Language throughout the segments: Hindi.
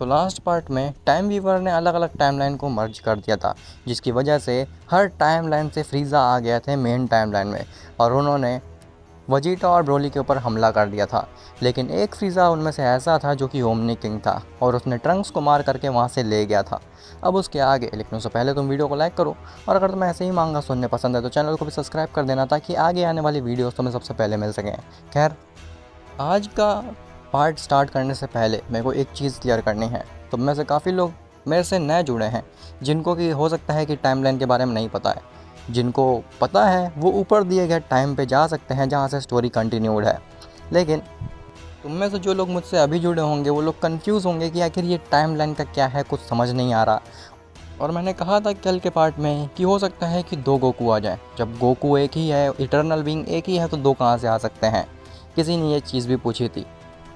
तो लास्ट पार्ट में टाइम वीवर ने अलग अलग टाइमलाइन को मर्ज कर दिया था, जिसकी वजह से हर टाइमलाइन से फ्रीज़ा आ गया थे मेन टाइमलाइन में और उन्होंने वजीटा और ब्रोली के ऊपर हमला कर दिया था। लेकिन एक फ्रीज़ा उनमें से ऐसा था जो कि ओमनी किंग था और उसने ट्रंक्स को मार करके वहाँ से ले गया था। अब उसके आगे, लेकिन उससे पहले तुम वीडियो को लाइक करो और अगर तुम्हें ऐसे ही मांगा सुनने पसंद है तो चैनल को भी सब्सक्राइब कर देना ताकि आगे आने वाली वीडियोस तुम्हें सबसे पहले मिल सकें। खैर, आज का पार्ट स्टार्ट करने से पहले मेरे को एक चीज़ क्लियर करनी है। तुम में से काफ़ी लोग मेरे से नए जुड़े हैं जिनको कि हो सकता है कि टाइमलाइन के बारे में नहीं पता है। जिनको पता है वो ऊपर दिए गए टाइम पे जा सकते हैं जहाँ से स्टोरी कंटिन्यूड है। लेकिन तुम में से जो लोग मुझसे अभी जुड़े होंगे वो लोग कंफ्यूज होंगे कि आखिर ये टाइमलाइन का क्या है, कुछ समझ नहीं आ रहा। और मैंने कहा था कल के पार्ट में कि हो सकता है कि दो गोकू आ जाएं। जब गोकू एक ही है, इटर्नल बीइंग एक ही है, तो दो कहाँ से आ सकते हैं? किसी ने ये चीज़ भी पूछी थी।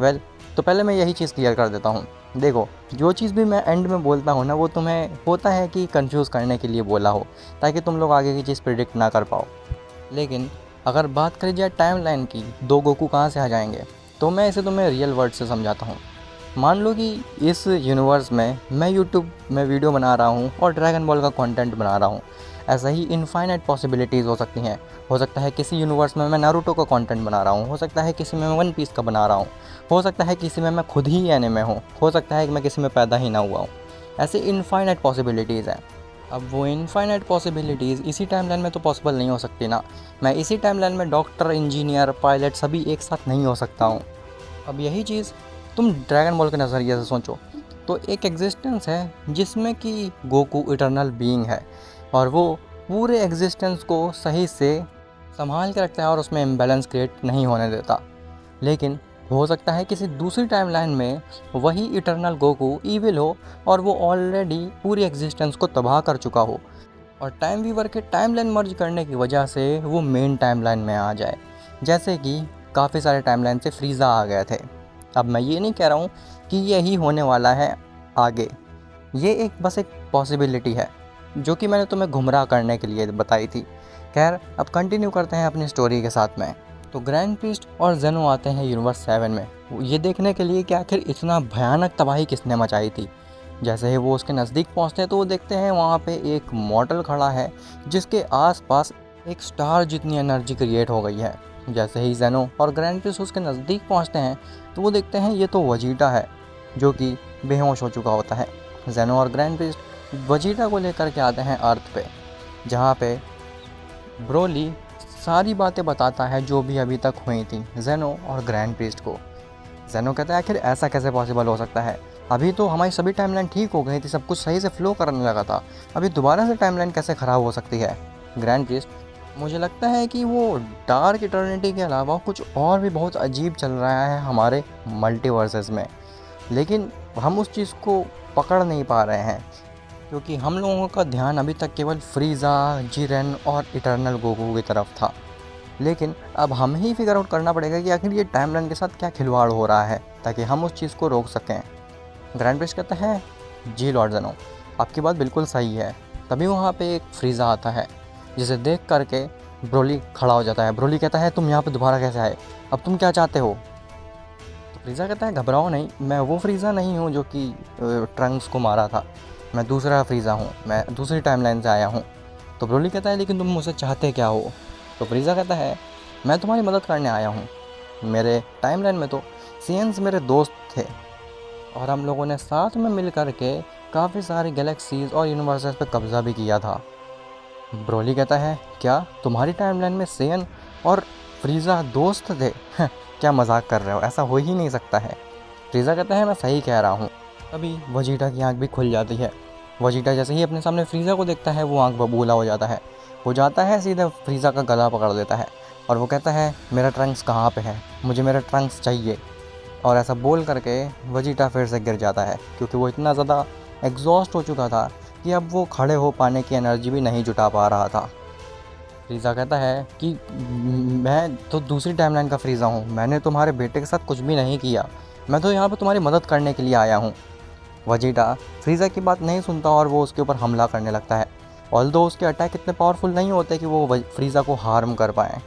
वेल, तो पहले मैं यही चीज़ क्लियर कर देता हूँ। देखो, जो चीज़ भी मैं एंड में बोलता हूँ ना, वो तुम्हें होता है कि कंफ्यूज करने के लिए बोला हो, ताकि तुम लोग आगे की चीज़ प्रिडिक्ट ना कर पाओ। लेकिन अगर बात करी जाए टाइमलाइन की, दो गोकू कहाँ से आ जाएंगे, तो मैं इसे तुम्हें रियल वर्ड से समझाता हूँ। मान लो कि इस यूनिवर्स में मैं यूट्यूब में वीडियो बना रहा हूँ और ड्रैगन बॉल का कंटेंट बना रहा हूँ। ऐसा ही इनफाइनाइट पॉसिबिलिटीज़ हो सकती हैं। हो सकता है किसी यूनिवर्स में मैं नारुतो का कंटेंट बना रहा हूँ, हो सकता है किसी में मैं वन पीस का बना रहा हूँ, हो सकता है किसी में मैं खुद ही एनिमे हूँ, हो सकता है कि मैं किसी में पैदा ही ना हुआ हूँ। ऐसे इनफाइनाइट पॉसिबिलिटीज़ हैं। अब वो इनफाइनाइट पॉसिबिलिटीज़ इसी टाइमलाइन में तो पॉसिबल नहीं हो सकती ना। मैं इसी टाइमलाइन में डॉक्टर, इंजीनियर, पायलट सभी एक साथ नहीं हो सकता हूँ। अब यही चीज़ तुम ड्रैगन बॉल के नज़रिए से सोचो तो एक एग्जिस्टेंस है जिसमें कि गोकू इटर्नल बीइंग है और वो पूरे एग्जिस्टेंस को सही से संभाल के रखता है और उसमें इम्बैलेंस क्रिएट नहीं होने देता। लेकिन हो सकता है किसी दूसरी टाइमलाइन में वही इटर्नल गोकू ईविल हो और वो ऑलरेडी पूरी एग्जिस्टेंस को तबाह कर चुका हो और टाइम वीवर के टाइमलाइन मर्ज करने की वजह से वो मेन टाइमलाइन में आ जाए। जैसे कि काफ़ी सारे टाइमलाइन से फ्रीज़ा आ गए थे। अब मैं ये नहीं कह रहा हूँ कि यही होने वाला है आगे, ये एक बस एक पॉसिबिलिटी है जो कि मैंने तुम्हें गुमराह करने के लिए बताई थी। खैर, अब कंटिन्यू करते हैं अपनी स्टोरी के साथ में। तो ग्रैंड प्रीस्ट और जेनो आते हैं यूनिवर्स 7 में, ये देखने के लिए कि आखिर इतना भयानक तबाही किसने मचाई थी। जैसे ही वो उसके नज़दीक पहुंचते हैं तो वो देखते हैं वहाँ पे एक मॉडल खड़ा है जिसके आसपास एक स्टार जितनी एनर्जी क्रिएट हो गई है। जैसे ही जेनो और ग्रैंड प्रीस्ट उसके नज़दीक पहुँचते हैं तो वो देखते हैं ये तो वजीटा है जो कि बेहोश हो चुका होता है। जेनो और ग्रैंड प्रीस्ट वजीटा को लेकर के आते हैं अर्थ पे, जहाँ पे ब्रोली सारी बातें बताता है जो भी अभी तक हुई थी जेनो और ग्रैंड प्रीस्ट को। जेनो कहता है आखिर ऐसा कैसे पॉसिबल हो सकता है, अभी तो हमारी सभी टाइमलाइन ठीक हो गई थी, सब कुछ सही से फ्लो करने लगा था, अभी दोबारा से टाइमलाइन कैसे ख़राब हो सकती है? ग्रैंड प्रीस्ट, मुझे लगता है कि वो डार्क इटर्निटी के अलावा कुछ और भी बहुत अजीब चल रहा है हमारे मल्टीवर्सेस में, लेकिन हम उस चीज़ को पकड़ नहीं पा रहे हैं क्योंकि हम लोगों का ध्यान अभी तक केवल फ्रीज़ा, जिरेन और इटर्नल गोकू की तरफ था। लेकिन अब हमें ही फिगर आउट करना पड़ेगा कि आखिर ये टाइमलाइन के साथ क्या खिलवाड़ हो रहा है ताकि हम उस चीज़ को रोक सकें। ग्रैंड प्रीस्ट कहता है, जी लॉर्ड जेनो, आपकी बात बिल्कुल सही है। तभी वहाँ पे एक फ्रीज़ा आता है जिसे देख करके ब्रोली खड़ा हो जाता है। ब्रोली कहता है, तुम यहाँ पे दोबारा कैसे आए, अब तुम क्या चाहते हो? तो फ्रीज़ा कहता है, घबराओ नहीं, मैं वो फ्रीज़ा नहीं हूँ जो कि ट्रंक्स को मारा था, मैं दूसरा फ्रीज़ा हूँ, मैं दूसरी टाइमलाइन से आया हूँ। तो ब्रोली कहता है, लेकिन तुम मुझसे चाहते क्या हो? तो फ्रीज़ा कहता है, मैं तुम्हारी मदद करने आया हूँ। मेरे टाइमलाइन में तो सीएंस मेरे दोस्त थे और हम लोगों ने साथ में मिल कर के काफ़ी सारी गैलेक्सीज़ और यूनिवर्सेस पे कब्ज़ा भी किया था। ब्रोली कहता है, क्या तुम्हारी टाइमलाइन में सेयन और फ्रीज़ा दोस्त थे? क्या मजाक कर रहे हो, ऐसा हो ही नहीं सकता है। फ्रीज़ा कहता है, मैं सही कह रहा हूँ। तभी वजीटा की आंख भी खुल जाती है। वजीटा जैसे ही अपने सामने फ्रीज़ा को देखता है वो आंख बबूला हो जाता है। वो जाता है सीधे फ्रीज़ा का गला पकड़ लेता है और वो कहता है, मेरा ट्रंक्स कहाँ पे है, मुझे मेरा ट्रंक्स चाहिए। और ऐसा बोल करके वजीटा फिर से गिर जाता है क्योंकि वो इतना ज़्यादा एग्जॉस्ट हो चुका था कि अब वो खड़े हो पाने की एनर्जी भी नहीं जुटा पा रहा था। फ्रीज़ा कहता है कि मैं तो दूसरी टाइमलाइन का फ्रीज़ा हूँ, मैंने तुम्हारे बेटे के साथ कुछ भी नहीं किया, मैं तो यहाँ पर तुम्हारी मदद करने के लिए आया हूँ। वजीटा फ्रीज़ा की बात नहीं सुनता और वो उसके ऊपर हमला करने लगता है। ऑल्दो उसके अटैक इतने पावरफुल नहीं होते कि वो फ्रीज़ा को हार्म कर पाएँ,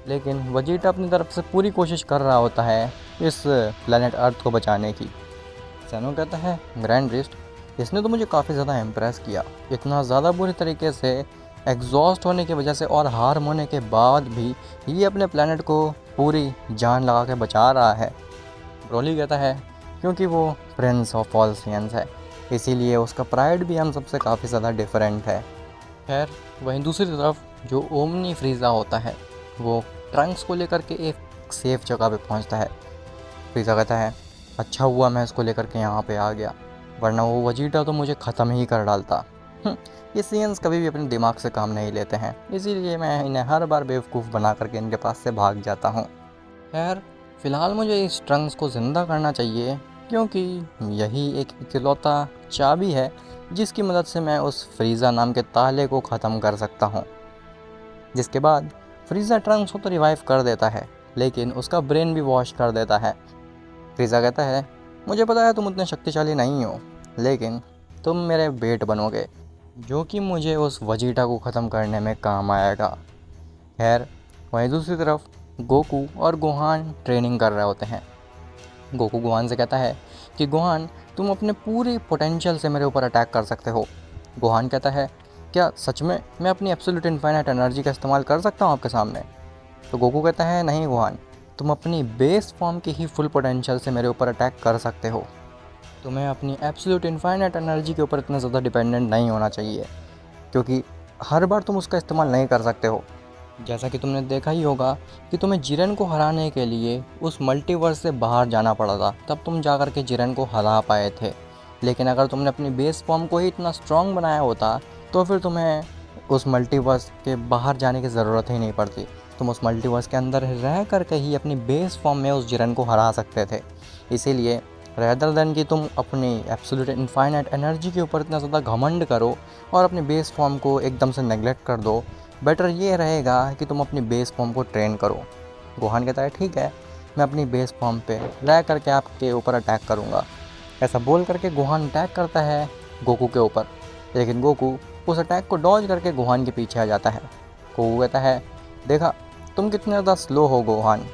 लेकिन वजीटा अपनी तरफ से पूरी कोशिश कर रहा होता है इस प्लेनेट अर्थ को बचाने की। सैनो कहता है, ग्रैंड बेस्ट, इसने तो मुझे काफ़ी ज़्यादा इम्प्रेस किया। इतना ज़्यादा बुरी तरीके से एग्जॉस्ट होने की वजह से और हार होने के बाद भी ये अपने प्लेनेट को पूरी जान लगा के बचा रहा है। ब्रोली कहता है, क्योंकि वो प्रिंस ऑफ ऑल सियंस है, इसीलिए उसका प्राइड भी हम सबसे काफ़ी ज़्यादा डिफरेंट है। खैर, वहीं दूसरी तरफ जो ओमनी फ्रीज़ा होता है वो ट्रंक्स को लेकर के एक सेफ जगह पे पहुंचता है। फ्रीज़ा कहता है, अच्छा हुआ मैं इसको लेकर के यहाँ पे आ गया, वरना वो वजीटा तो मुझे ख़त्म ही कर डालता। ये सियंस कभी भी अपने दिमाग से काम नहीं लेते हैं, इसीलिए मैं इन्हें हर बार बेवकूफ़ बना करके इनके पास से भाग जाता हूँ। खैर, फ़िलहाल मुझे इस ट्रंक्स को ज़िंदा करना चाहिए, क्योंकि यही एक इकलौता चाबी है जिसकी मदद से मैं उस फ्रीज़ा नाम के ताले को ख़त्म कर सकता हूँ। जिसके बाद फ्रीज़ा ट्रंक्स को तो रिवाइव कर देता है, लेकिन उसका ब्रेन भी वॉश कर देता है। फ्रीज़ा कहता है, मुझे पता है तुम उतने शक्तिशाली नहीं हो, लेकिन तुम मेरे बेट बनोगे, जो कि मुझे उस वजीटा को ख़त्म करने में काम आएगा। खैर, वहीं दूसरी तरफ गोकू और गोहान ट्रेनिंग कर रहे होते हैं। गोकू गोहान से कहता है कि गोहान, तुम अपने पूरे पोटेंशियल से मेरे ऊपर अटैक कर सकते हो। गोहान कहता है, क्या सच में मैं अपनी एब्सोल्यूट इनफाइनाइट एनर्जी का इस्तेमाल कर सकता हूँ आपके सामने? तो गोकू कहता है, नहीं गोहान, तुम अपनी बेस फॉर्म की ही फुल पोटेंशियल से मेरे ऊपर अटैक कर सकते हो। तुम्हें अपनी एब्सोल्यूट इनफाइनाइट एनर्जी के ऊपर इतना ज़्यादा डिपेंडेंट नहीं होना चाहिए, क्योंकि हर बार तुम उसका इस्तेमाल नहीं कर सकते हो। जैसा कि तुमने देखा ही होगा कि तुम्हें जिरेन को हराने के लिए उस मल्टीवर्स से बाहर जाना पड़ा था, तब तुम जा कर के जिरेन को हरा पाए थे। लेकिन अगर तुमने अपनी बेस फॉर्म को ही इतना स्ट्रॉन्ग बनाया होता तो फिर तुम्हें उस मल्टीवर्स के बाहर जाने की ज़रूरत ही नहीं पड़ती। तुम उस मल्टीवर्स के अंदर रह कर के ही अपनी बेस फॉर्म में उस जिरेन को हरा सकते थे। इसीलिए रेदर देन कि तुम अपनी एब्सोल्यूट इनफाइनाइट एनर्जी के ऊपर इतना ज़्यादा घमंड करो और अपनी बेस फॉर्म को एकदम से नेगलेक्ट कर दो, बेटर ये रहेगा कि तुम अपनी बेस फॉर्म को ट्रेन करो। गोहान कहता है, ठीक है, मैं अपनी बेस फॉर्म पे रह करके आपके ऊपर अटैक करूँगा। ऐसा बोल करके गोहान अटैक करता है गोकू के ऊपर, लेकिन गोकू उस अटैक को डॉज करके गोहान के पीछे आ जाता है। गोकू कहता है, देखा तुम कितने ज़्यादा स्लो हो गोहान,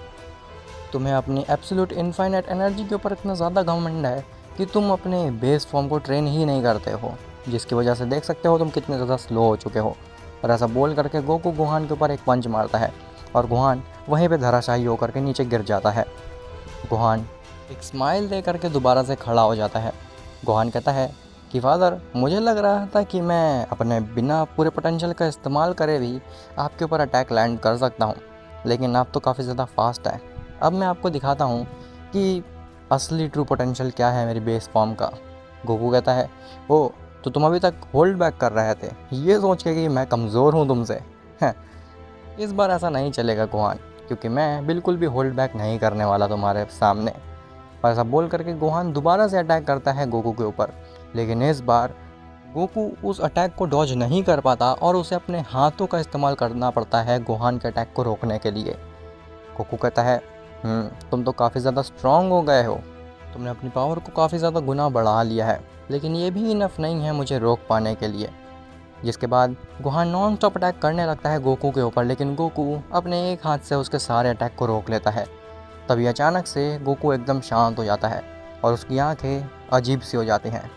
तुम्हें अपनी एब्सोल्यूट इनफाइनाइट एनर्जी के ऊपर इतना ज़्यादा घमंड है कि तुम अपने बेस फॉर्म को ट्रेन ही नहीं करते हो, जिसकी वजह से देख सकते हो तुम कितने ज़्यादा स्लो हो चुके हो। और ऐसा बोल करके गोकू गोहान के ऊपर एक पंच मारता है और गोहान वहीं पे धराशायी होकर के नीचे गिर जाता है। गोहान एक स्माइल दे करके दोबारा से खड़ा हो जाता है। गोहान कहता है कि फादर, मुझे लग रहा था कि मैं अपने बिना पूरे पोटेंशियल का इस्तेमाल करे भी आपके ऊपर अटैक लैंड कर सकता हूँ, लेकिन आप तो काफ़ी ज़्यादा फास्ट है। अब मैं आपको दिखाता हूँ कि असली ट्रू पोटेंशियल क्या है मेरी बेस फॉर्म का। गोकू कहता है, ओ तो तुम अभी तक होल्ड बैक कर रहे थे, ये सोच के कि मैं कमज़ोर हूँ तुमसे। हैं, इस बार ऐसा नहीं चलेगा गोहान, क्योंकि मैं बिल्कुल भी होल्ड बैक नहीं करने वाला तुम्हारे सामने। और ऐसा बोल करके गोहान दोबारा से अटैक करता है गोकू के ऊपर, लेकिन इस बार गोकू उस अटैक को डॉज नहीं कर पाता और उसे अपने हाथों का इस्तेमाल करना पड़ता है गोहान के अटैक को रोकने के लिए। गोकू कहता है, तुम तो काफ़ी ज़्यादा स्ट्रॉन्ग हो गए हो, तुमने अपनी पावर को काफ़ी ज़्यादा गुना बढ़ा लिया है, लेकिन ये भी इनफ नहीं है मुझे रोक पाने के लिए। जिसके बाद गोहान नॉन स्टॉप अटैक करने लगता है गोकू के ऊपर, लेकिन गोकू अपने एक हाथ से उसके सारे अटैक को रोक लेता है। तभी अचानक से गोकू एकदम शांत हो जाता है और उसकी आंखें अजीब सी हो जाती हैं।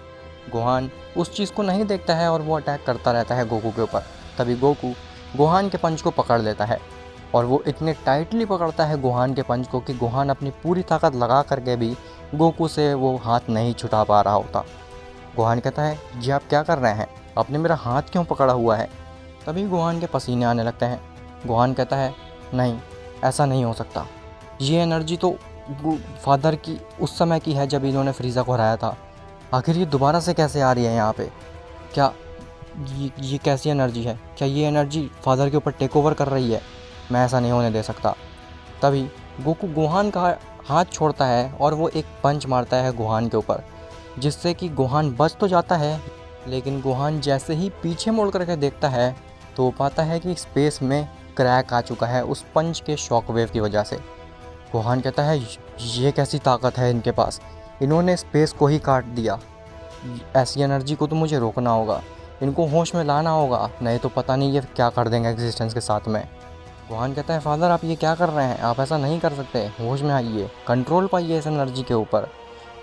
गोहान उस चीज़ को नहीं देखता है और वो अटैक करता रहता है गोकू के ऊपर। तभी गोकू गोहान के पंच को पकड़ लेता है और वो इतने टाइटली पकड़ता है गोहान के पंच को कि गोहान अपनी पूरी ताकत लगा करके भी गोकू से वो हाथ नहीं छुटा पा रहा होता। गोहान कहता है, जी आप क्या कर रहे हैं, आपने मेरा हाथ क्यों पकड़ा हुआ है? तभी गोहान के पसीने आने लगते हैं। गोहान कहता है, नहीं ऐसा नहीं हो सकता, ये एनर्जी तो फादर की उस समय की है जब इन्होंने फ्रीज़ा को हराया था, आखिर ये दोबारा से कैसे आ रही है यहाँ पे? क्या ये कैसी एनर्जी है? क्या ये एनर्जी फादर के ऊपर टेक ओवर कर रही है? मैं ऐसा नहीं होने दे सकता। तभी गोकू गोहान का हाथ छोड़ता है और वो एक पंच मारता है गोहान के ऊपर, जिससे कि गोहान बच तो जाता है, लेकिन गोहान जैसे ही पीछे मुड़ करके देखता है तो वो पाता है कि स्पेस में क्रैक आ चुका है उस पंच के शॉक वेव की वजह से। गोहान कहता है, ये कैसी ताकत है इनके पास, इन्होंने स्पेस को ही काट दिया। ऐसी एनर्जी को तो मुझे रोकना होगा, इनको होश में लाना होगा, नहीं तो पता नहीं ये क्या कर देंगे एग्जिस्टेंस के साथ में। गोहान कहता है, फादर आप ये क्या कर रहे हैं, आप ऐसा नहीं कर सकते, होश में आइए, कंट्रोल पाइए इस एनर्जी के ऊपर।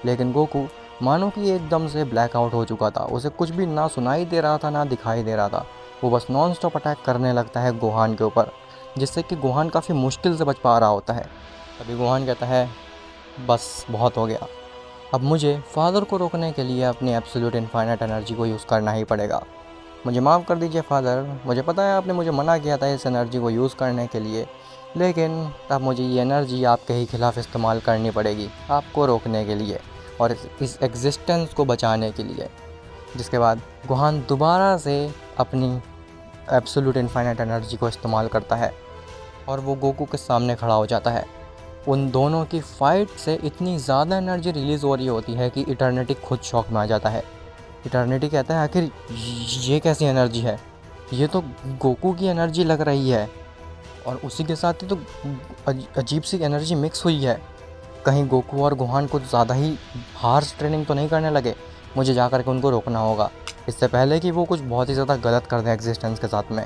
लेकिन गोकू मानो कि ये एकदम से ब्लैकआउट हो चुका था। उसे कुछ भी ना सुनाई दे रहा था ना दिखाई दे रहा था। वो बस नॉन स्टॉप अटैक करने लगता है गोहान के ऊपर, जिससे कि गोहान काफ़ी मुश्किल से बच पा रहा होता है। तभी गोहान कहता है बस बहुत हो गया, अब मुझे फादर को रोकने के लिए अपनी एब्सोल्यूट इनफाइनाइट एनर्जी को यूज़ करना ही पड़ेगा। मुझे माफ़ कर दीजिए फादर, मुझे पता है आपने मुझे मना किया था इस एनर्जी को यूज़ करने के लिए, लेकिन अब मुझे ये एनर्जी आपके ही खिलाफ इस्तेमाल करनी पड़ेगी, आपको रोकने के लिए और इस एग्जिस्टेंस को बचाने के लिए। जिसके बाद गोहान दोबारा से अपनी एब्सोल्यूट इनफाइनाइट एनर्जी को इस्तेमाल करता है और वो गोकू के सामने खड़ा हो जाता है। उन दोनों की फ़ाइट से इतनी ज़्यादा एनर्जी रिलीज़ हो रही होती है कि इटर्निटी खुद शॉक में आ जाता है। इटर्निटी कहता है आखिर ये कैसी एनर्जी है, ये तो गोकू की एनर्जी लग रही है और उसी के साथ ही तो अजीब सी एनर्जी मिक्स हुई है। कहीं गोकू और गोहान कुछ ज़्यादा ही हार्श ट्रेनिंग तो नहीं करने लगे। मुझे जा कर के उनको रोकना होगा इससे पहले कि वो कुछ बहुत ही ज़्यादा गलत कर दें एग्जिस्टेंस के साथ में।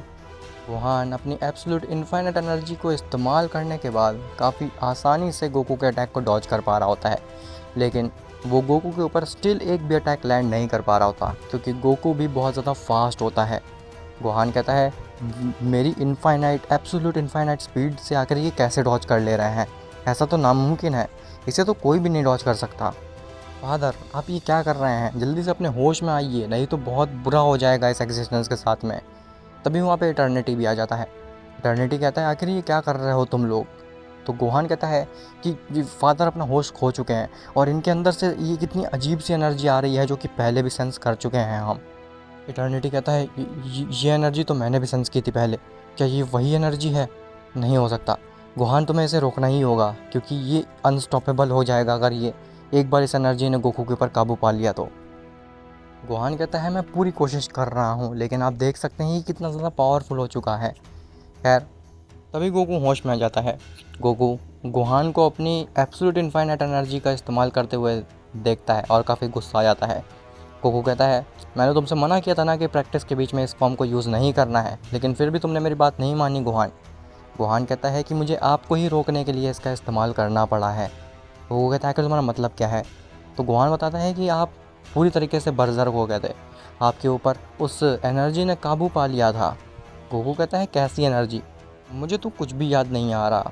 गोहान अपनी एब्सोल्यूट इनफाइनाइट एनर्जी को इस्तेमाल करने के बाद काफ़ी आसानी से गोकू के अटैक को डॉज कर पा रहा होता है, लेकिन वो गोकू के ऊपर स्टिल एक भी अटैक लैंड नहीं कर पा रहा होता क्योंकि गोकू भी बहुत ज़्यादा फास्ट होता है। गोहान कहता है मेरी इनफाइनाइट एब्सोल्यूट इनफाइनाइट स्पीड से आकर ये कैसे डॉज कर ले रहे हैं, ऐसा तो नामुमकिन है, इसे तो कोई भी नहीं डॉज कर सकता। फादर आप ये क्या कर रहे हैं, जल्दी से अपने होश में आइए, नहीं तो बहुत बुरा हो जाएगा इस एग्जिस्टेंस के साथ में। तभी वहाँ पे इटर्निटी भी आ जाता है। इटर्निटी कहता है आखिर ये क्या कर रहे हो तुम लोग। तो गोहान कहता है कि ये फादर अपना होश खो चुके हैं और इनके अंदर से ये कितनी अजीब सी एनर्जी आ रही है जो कि पहले भी सेंस कर चुके हैं हम। इटर्निटी कहता है ये एनर्जी तो मैंने भी सेंस की थी पहले, क्या ये वही एनर्जी है? नहीं हो सकता गोहान, तुम्हें इसे रोकना ही होगा क्योंकि ये अनस्टॉपेबल हो जाएगा अगर ये एक बार इस एनर्जी ने गोकू के ऊपर काबू पा लिया तो। गोहान कहता है मैं पूरी कोशिश कर रहा हूँ, लेकिन आप देख सकते हैं ये कितना ज़्यादा पावरफुल हो चुका है। खैर तभी गोकू होश में आ जाता है। गोकू गोहान को अपनी एब्सोल्यूट इनफाइनाइट एनर्जी का इस्तेमाल करते हुए देखता है और काफ़ी गुस्सा आ जाता है। गोकू कहता है मैंने तुमसे मना किया था ना कि प्रैक्टिस के बीच में इस फॉर्म को यूज़ नहीं करना है, लेकिन फिर भी तुमने मेरी बात नहीं मानी गोहान। गोहान कहता है कि मुझे आपको ही रोकने के लिए इसका इस्तेमाल करना पड़ा है। गोकू कहता है कि तुम्हारा मतलब क्या है? तो गोहान बताता है कि आप पूरी तरीके से बर्ज़र्क हो गए थे, आपके ऊपर उस एनर्जी ने काबू पा लिया था। गोकू कहता है कैसी एनर्जी, मुझे तो कुछ भी याद नहीं आ रहा।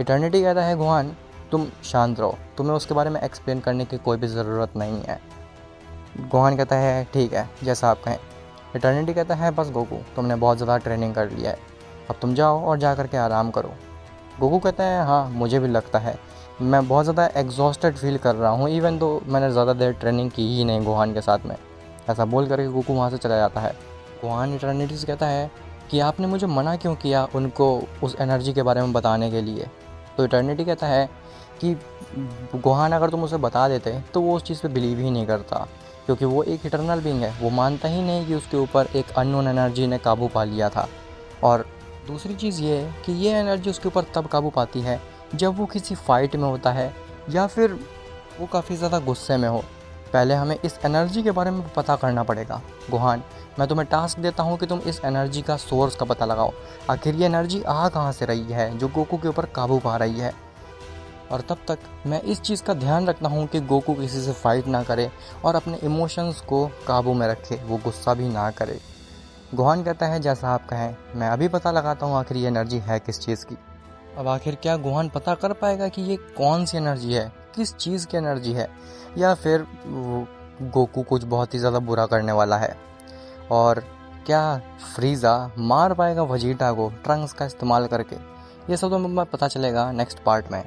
इटर्निटी कहता है गोहान तुम शांत रहो, तुम्हें उसके बारे में एक्सप्लेन करने की कोई भी ज़रूरत नहीं है। गोहान कहता है ठीक है जैसा आप कहें। इटर्निटी कहता है बस गोकू तुमने बहुत ज़्यादा ट्रेनिंग कर लिया है, अब तुम जाओ और जा कर के आराम करो। गोकू कहता है हाँ मुझे भी लगता है, मैं बहुत ज़्यादा एग्जॉस्टेड फील कर रहा हूँ, इवन तो मैंने ज़्यादा देर ट्रेनिंग की ही नहीं गोहान के साथ में। ऐसा बोल करके गोकू वहाँ से चला जाता है। गोहान इटर्निटी से कहता है कि आपने मुझे मना क्यों किया उनको उस एनर्जी के बारे में बताने के लिए। तो इटर्निटी कहता है कि गोहान अगर तुम उसे बता देते तो वो उस चीज़ पे बिलीव ही नहीं करता, क्योंकि वो एक इटर्नल बीइंग है, वो मानता ही नहीं कि उसके ऊपर एक अननोन एनर्जी ने काबू पा लिया था। और दूसरी चीज़ ये है कि ये एनर्जी उसके ऊपर तब काबू पाती है जब वो किसी फ़ाइट में होता है या फिर वो काफ़ी ज़्यादा गुस्से में हो। पहले हमें इस एनर्जी के बारे में पता करना पड़ेगा। गोहान मैं तुम्हें टास्क देता हूँ कि तुम इस एनर्जी का सोर्स का पता लगाओ, आखिर ये एनर्जी आ कहाँ से रही है जो गोकू के ऊपर काबू पा रही है। और तब तक मैं इस चीज़ का ध्यान रखता हूँ कि गोकू किसी से फाइट ना करे और अपने इमोशंस को काबू में रखे, वो गुस्सा भी ना करे। गोहान कहता है जैसा आप कहें, मैं अभी पता लगाता हूँ आखिर ये एनर्जी है किस चीज़ की। अब आखिर क्या गोहान पता कर पाएगा कि ये कौन सी एनर्जी है, किस चीज़ की एनर्जी है, या फिर गोकू कुछ बहुत ही ज़्यादा बुरा करने वाला है? और क्या फ्रीज़ा मार पाएगा वजीटा को ट्रंक्स का इस्तेमाल करके? ये सब तो हमें पता चलेगा नेक्स्ट पार्ट में।